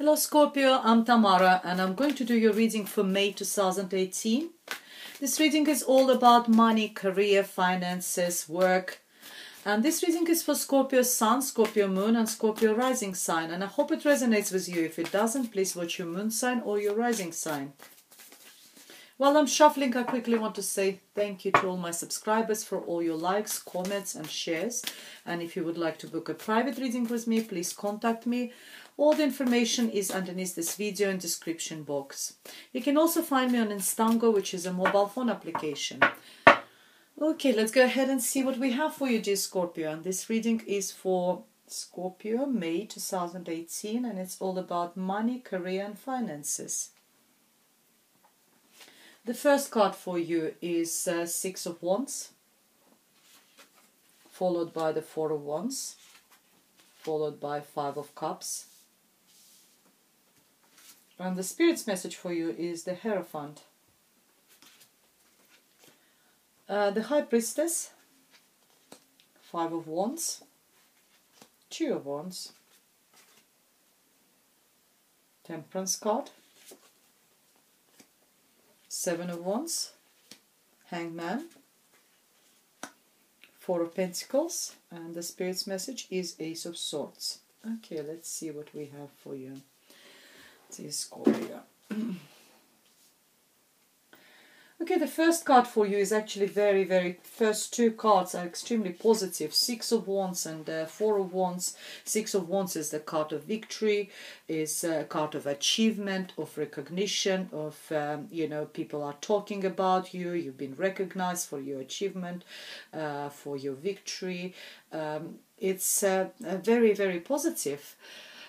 Hello Scorpio, I'm Tamara and I'm going to do your reading for May 2018. This reading is all about money, career, finances, work. And this reading is for Scorpio Sun, Scorpio Moon and Scorpio Rising sign. And I hope it resonates with you. If it doesn't, please watch your moon sign or your rising sign. While I'm shuffling, I quickly want to say thank you to all my subscribers for all your likes, comments and shares. And if you would like to book a private reading with me, please contact me. All the information is underneath this video in description box. You can also find me on Instango, which is a mobile phone application. Okay, let's go ahead and see what we have for you, dear Scorpio. And this reading is for Scorpio, May 2018, and it's all about money, career and finances. The first card for you is Six of Wands, followed by the Four of Wands, followed by Five of Cups. And the Spirit's message for you is the Hierophant. The High Priestess, Five of Wands, Two of Wands, Temperance card, Seven of Wands, Hangman, Four of Pentacles, and the Spirit's message is Ace of Swords. Okay, let's see what we have for you, dear Scorpio. Okay, the first card for you is actually first two cards are extremely positive. Six of Wands and Four of Wands. Six of Wands is the card of victory, is a card of achievement, of recognition, of, people are talking about you, you've been recognized for your achievement, for your victory. It's very positive.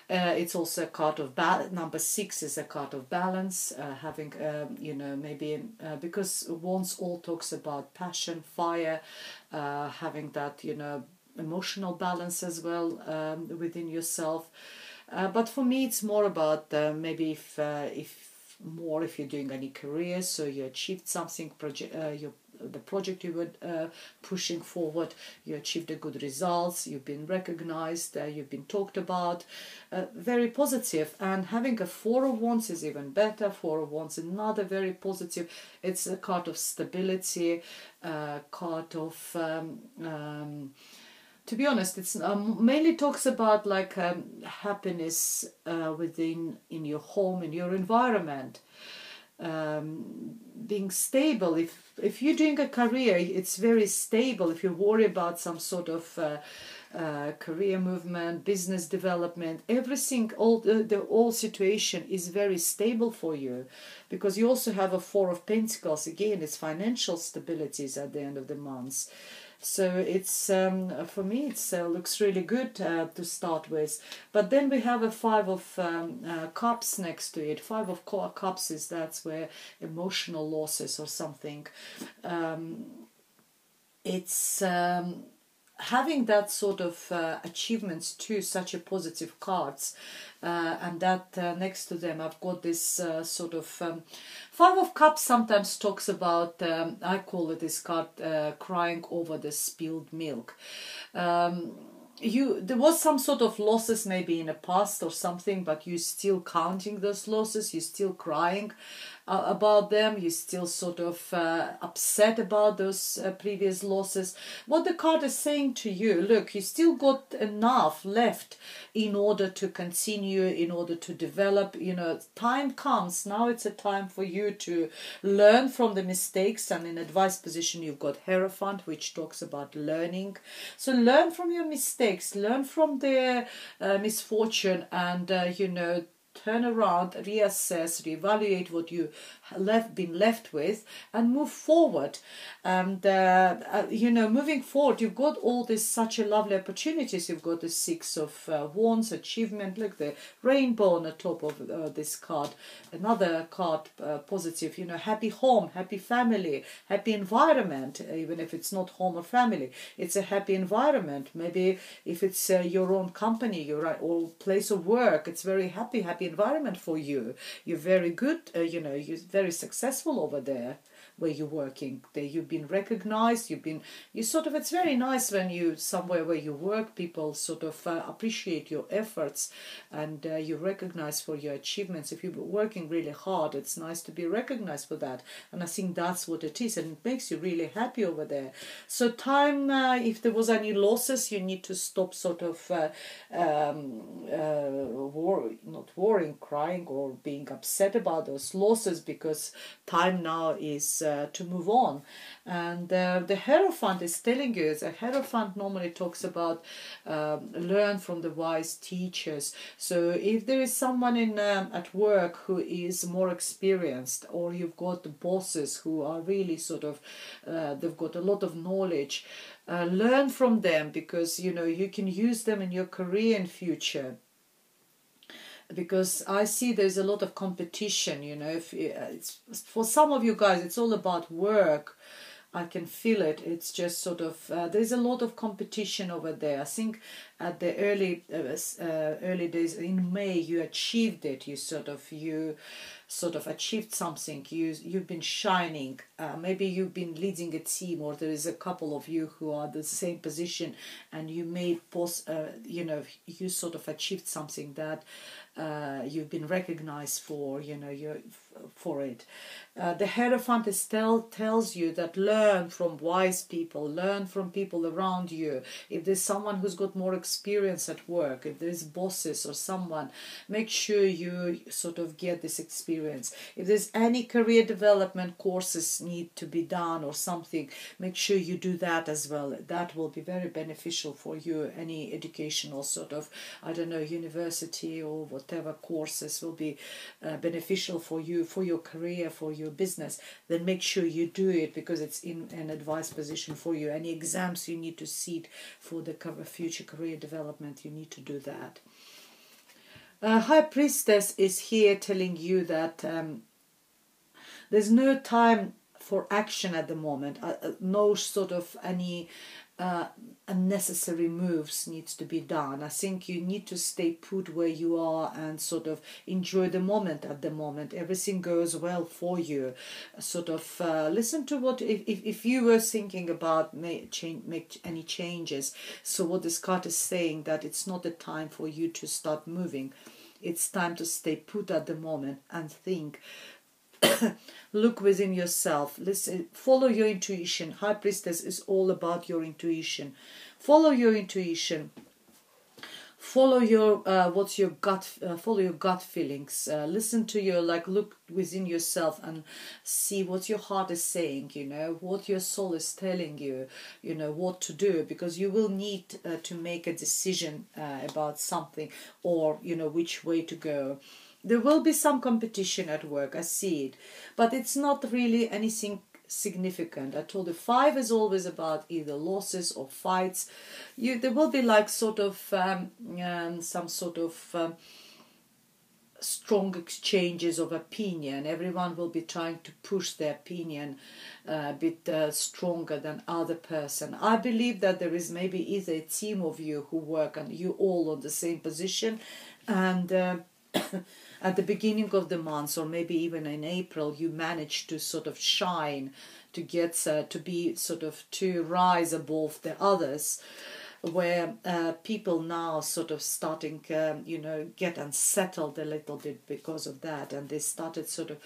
It's also a card of balance. Number 6 is a card of balance, having, because Wands all talks about passion, fire, having that, emotional balance as well within yourself. But for me, it's more about maybe if you're doing any career, so you achieved something, the project you were pushing forward, you achieved a good results, you've been recognized, you've been talked about, very positive. And having a Four of Wands is even better. Four of Wands, another very positive. It's a card of stability, card of to be honest, it's mainly talks about like happiness in your home, in your environment, being stable. If you're doing a career, it's very stable. If you worry about some sort of career movement, business development, everything, all situation is very stable for you, because you also have a Four of Pentacles. Again, it's financial stabilities at the end of the month. So it's for me, it looks really good to start with. But then we have a Five of Cups next to it. Five of Cups is that's where emotional losses or something. It's having that sort of achievements too, such a positive cards, and that next to them I've got this sort of Five of Cups sometimes talks about, I call it this card, crying over the spilled milk. There was some sort of losses maybe in the past or something, but you're still counting those losses, you're still crying about them, you're still sort of upset about those previous losses. What the card is saying to you, look, you still got enough left in order to continue, in order to develop. Time comes, now it's a time for you to learn from the mistakes. And in advice position you've got Hierophant, which talks about learning. So learn from your mistakes, learn from their misfortune, and turn around, reassess, reevaluate what you been left with, and move forward. And moving forward, you've got all this such a lovely opportunities. You've got the Six of Wands, achievement. Look, the rainbow on the top of this card. Another card, positive. Happy home, happy family, happy environment. Even if it's not home or family, it's a happy environment. Maybe if it's your own company, your or place of work, it's very happy environment for you. You're very good. You're very successful over there. where you're working. You've been recognized, it's very nice when you, somewhere where you work, people sort of appreciate your efforts, and you're recognized for your achievements. If you're working really hard, it's nice to be recognized for that. And I think that's what it is, and it makes you really happy over there. So time, if there was any losses, you need to stop sort of not worrying, crying, or being upset about those losses, because time now is to move on. And the Hierophant is telling you, the Hierophant normally talks about learn from the wise teachers. So if there is someone at work who is more experienced, or you've got the bosses who are really sort of, they've got a lot of knowledge, learn from them, because you can use them in your career in future. Because I see there's a lot of competition, if it's, for some of you guys it's all about work. I can feel it. It's just sort of there's a lot of competition over there. I think at the early days in May you achieved it. You sort of achieved something. You've been shining. Maybe you've been leading a team, or there is a couple of you who are the same position, and you made you sort of achieved something that you've been recognized for. You're for it. The Hierophant tells you that learn from wise people, learn from people around you. If there's someone who's got more experience at work, if there's bosses or someone, make sure you sort of get this experience. If there's any career development courses need to be done or something, make sure you do that as well. That will be very beneficial for you. Any educational sort of, university or whatever courses will be beneficial for you, for your career, for your business, then make sure you do it, because it's in an advised position for you. Any exams you need to sit for the future career development, you need to do that. High Priestess is here telling you that there's no time for action at the moment. No sort of any unnecessary moves needs to be done. I think you need to stay put where you are and sort of enjoy the moment. At the moment everything goes well for you. Sort of listen to what, if you were thinking about make any changes, so what this card is saying, that it's not the time for you to start moving. It's time to stay put at the moment and think. Look within yourself. Listen, follow your intuition. High Priestess is all about your intuition. Follow your intuition. Follow your follow your gut feelings. Listen to your, look within yourself and see what your heart is saying, what your soul is telling you, what to do, because you will need to make a decision about something, or which way to go. There will be some competition at work, I see it, but it's not really anything significant. I told you 5 is always about either losses or fights. There will be some sort of strong exchanges of opinion. Everyone will be trying to push their opinion a bit stronger than other person. I believe that there is maybe either a team of you who work and you all on the same position, and at the beginning of the month, or maybe even in April, you manage to sort of shine, to get to be sort of to rise above the others, where people now sort of starting get unsettled a little bit because of that, and they started sort of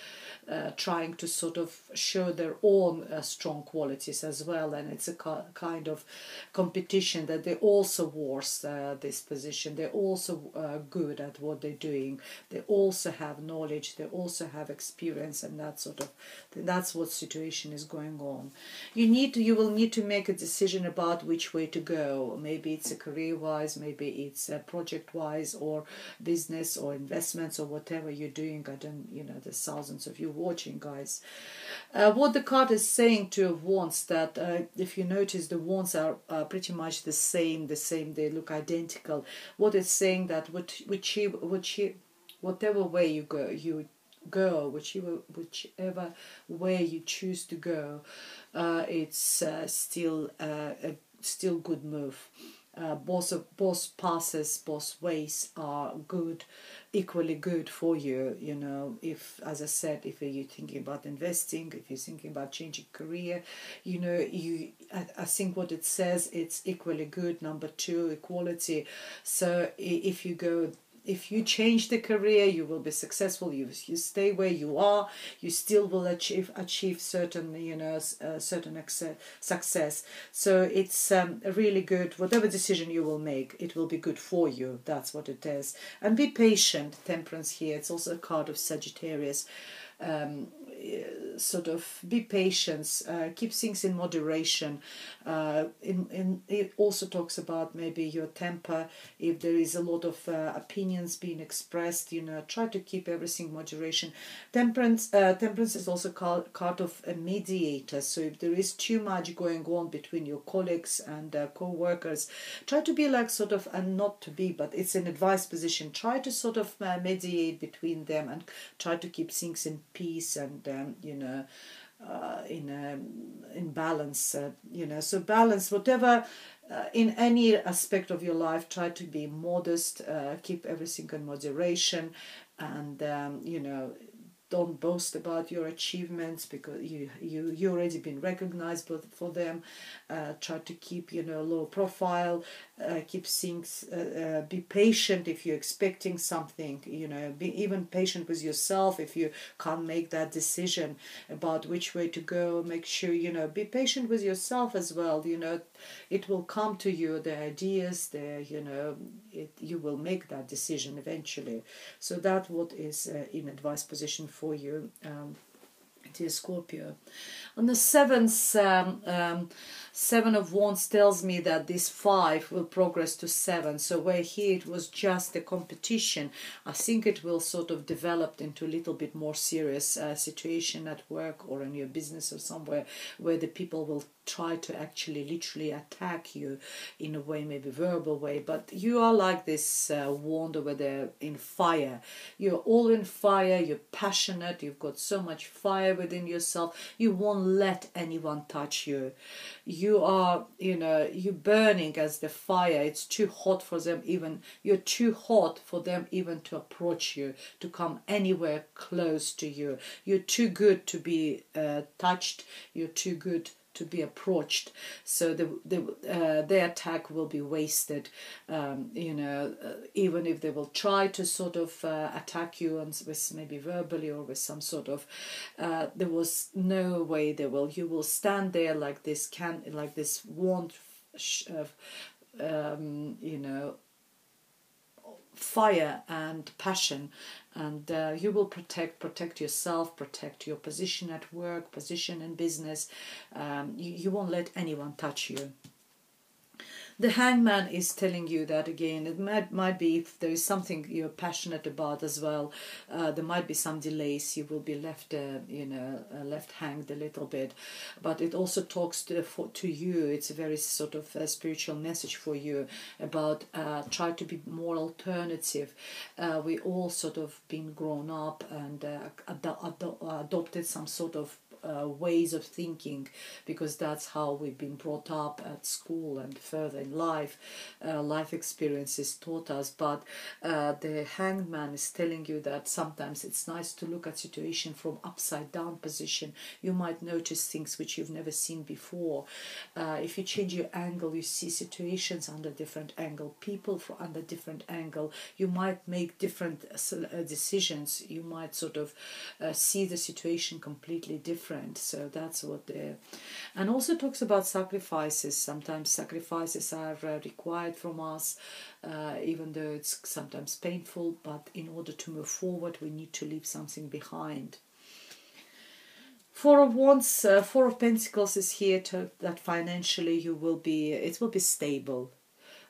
trying to sort of show their own strong qualities as well, and it's a kind of competition that they also worth this position. They're also good at what they're doing. They also have knowledge. They also have experience, and that's what situation is going on. You will need to make a decision about which way to go. Maybe it's a career-wise, maybe it's project-wise, or business or investments, or whatever you're doing. There's thousands of you watching, guys. What the card is saying to Wands, that if you notice, the Wands are pretty much the same. They look identical. What it's saying, that whatever way you go, whichever way you choose to go, it's still good move. Both paths, both ways are good. equally good for you. You know, if, as I said, if you're thinking about investing, if you're thinking about changing career, you know, I think what it says, it's equally good. Number two, equality. So if you change the career, you will be successful. You stay where you are, you still will achieve certain, you know, certain success. So it's really good. Whatever decision you will make, it will be good for you. That's what it is. And be patient. Temperance here. It's also a card of Sagittarius. Sort of be patient, keep things in moderation. It also talks about maybe your temper. If there is a lot of opinions being expressed, you know, try to keep everything in moderation. Temperance is also card of a mediator. So if there is too much going on between your colleagues and co-workers, try to be like sort of, and not to be, but it's an advice position. Try to sort of mediate between them and try to keep things in peace and you know, in balance. You know, so balance whatever. In any aspect of your life, try to be modest, keep everything in moderation, and you know, don't boast about your achievements because you already been recognized for them. Try to keep, you know, low profile. Keep things. Be patient if you're expecting something. You know, be even patient with yourself if you can't make that decision about which way to go. Make sure, you know, be patient with yourself as well. You know, it will come to you. The ideas, you know, you will make that decision eventually. So that's what is in advice position for you, dear Scorpio. On the seventh, Seven of Wands tells me that this 5 will progress to 7. So where here it was just a competition, I think it will sort of develop into a little bit more serious situation at work or in your business or somewhere where the people will try to actually literally attack you in a way, maybe verbal way. But you are like this wand over there in fire. You're all in fire, you're passionate, you've got so much fire within yourself, you won't let anyone touch you. You are, you know, you're burning as the fire. It's too hot for them even, you're too hot for them even to approach you, to come anywhere close to you. You're too good to be touched, you're too good to be approached, so their attack will be wasted. You know, even if they will try to sort of attack you and with maybe verbally or with some sort of, there was no way they will. You will stand there like this like this wand, you know, fire and passion, and you will protect yourself, protect your position at work, position in business. You won't let anyone touch you. The Hangman is telling you that again. It might be, if there is something you're passionate about as well, there might be some delays. You will be left, you know, left hanged a little bit. But it also talks to you. It's a very sort of a spiritual message for you about try to be more alternative. We all sort of been grown up and adopted some sort of ways of thinking, because that's how we've been brought up at school and further in life. Life experiences taught us. But the Hangman is telling you that sometimes it's nice to look at situation from upside down position. You might notice things which you've never seen before. If you change your angle, you see situations under different angle, people under different angle. You might make different decisions. You might sort of see the situation completely different. So that's what and also talks about sacrifices. Sometimes sacrifices are required from us, even though it's sometimes painful, but in order to move forward we need to leave something behind. Four of Wands, Four of Pentacles is here that financially it will be stable.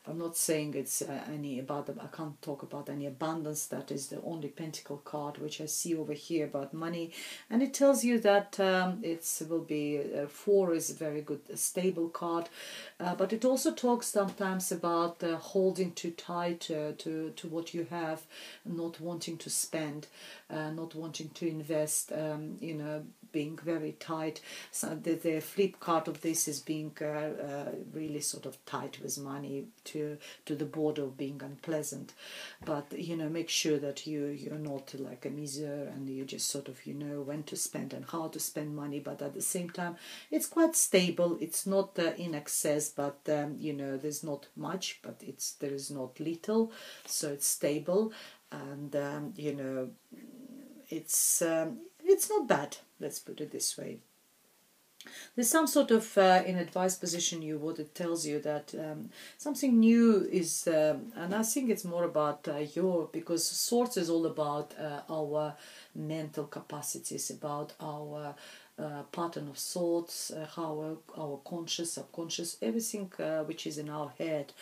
I'm not saying it's I can't talk about any abundance. That is the only pentacle card which I see over here about money, and it tells you that it will be 4 is a very good stable card, but it also talks sometimes about holding too tight to what you have, not wanting to spend, not wanting to invest, you know, being very tight. So the flip card of this is being really sort of tight with money, too to the border of being unpleasant. But you know, make sure that you're not like a miser, and you just sort of, you know, when to spend and how to spend money. But at the same time, it's quite stable. It's not in excess, but you know, there's not much, but there is not little, so it's stable. And you know, it's not bad, let's put it this way. There's some sort of in advice position what it tells you that something new is, and I think it's more about because Swords is all about our mental capacities, about our pattern of thoughts, how our conscious, subconscious, everything which is in our head.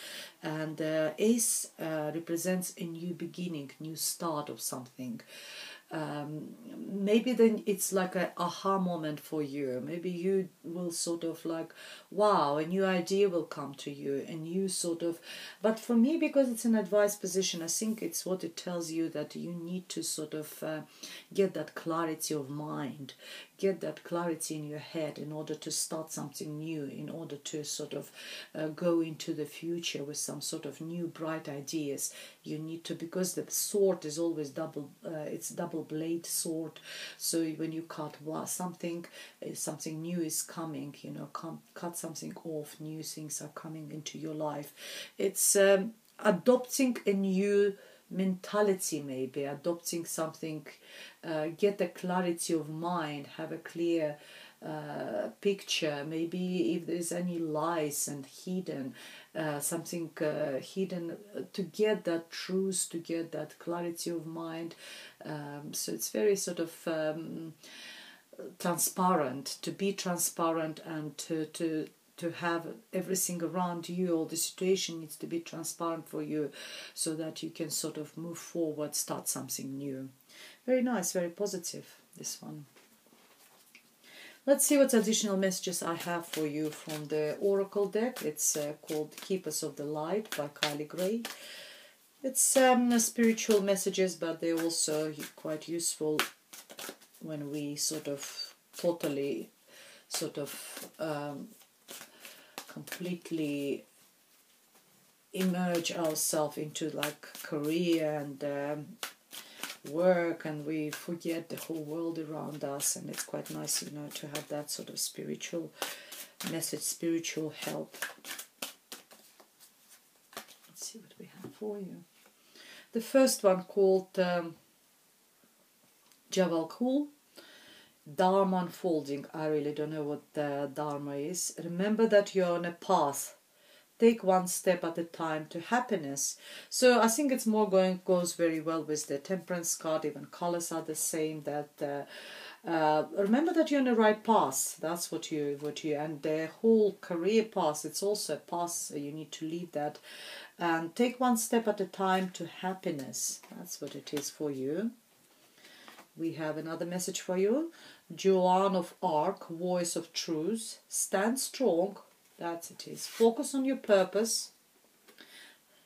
And Ace represents a new beginning, new start of something. Maybe then it's like a aha moment for you. Maybe you will sort of like, wow, a new idea will come to you, and you sort of, but for me, because it's an advice position, I think it's what it tells you, that you need to sort of get that clarity of mind, get that clarity in your head in order to start something new, in order to sort of go into the future with some sort of new bright ideas. You need to, because the sword is always it's double blade sword, so when you cut something new is coming, you know, cut something off, new things are coming into your life. It's adopting a new mentality, maybe adopting something, get a clarity of mind, have a clear picture. Maybe if there's any lies and hidden something hidden, to get that truth, to get that clarity of mind. So it's very sort of transparent, to be transparent, and to have everything around you, all the situation needs to be transparent for you, so that you can sort of move forward, start something new. Very nice, very positive, this one. Let's see what additional messages I have for you from the Oracle deck. It's called Keepers of the Light by Kylie Gray. It's spiritual messages, but they're also quite useful when we sort of totally sort of completely immerse ourselves into like career and work, and we forget the whole world around us. And it's quite nice, you know, to have that sort of spiritual message, spiritual help. Let's see what we have for you. The first one, called Javalkul, Dharma unfolding. I really don't know what Dharma is. Remember that you're on a path. Take one step at a time to happiness. So I think it's more goes very well with the Temperance card. Even colors are the same. That remember that you're on the right path. That's what you and the whole career path. It's also a path. So you need to leave that and take one step at a time to happiness. That's what it is for you. We have another message for you. Joan of Arc, Voice of Truth. Stand strong. That's it is. Focus on your purpose.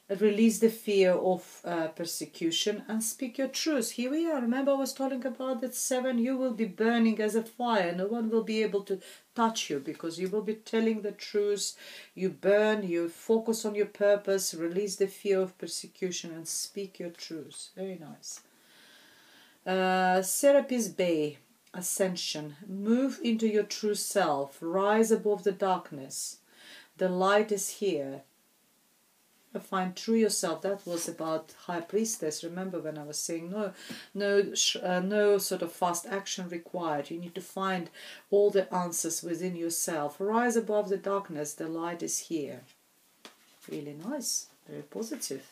Release the fear of persecution and speak your truth. Here we are. Remember I was talking about that 7. You will be burning as a fire. No one will be able to touch you because you will be telling the truth. You burn, you focus on your purpose, release the fear of persecution and speak your truth. Very nice. Serapis Bay, Ascension. Move into your true self. Rise above the darkness. The light is here. Find true yourself. That was about High Priestess. Remember when I was saying no sort of fast action required. You need to find all the answers within yourself. Rise above the darkness. The light is here. Really nice. Very positive.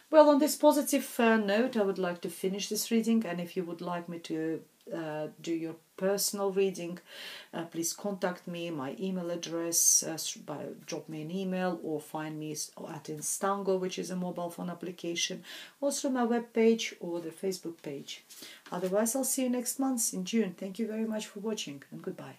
Well, on this positive note, I would like to finish this reading. And if you would like me to do your personal reading, please contact me. My email address, drop me an email or find me at Instango, which is a mobile phone application, or through my webpage or the Facebook page. Otherwise, I'll see you next month in June. Thank you very much for watching, and goodbye.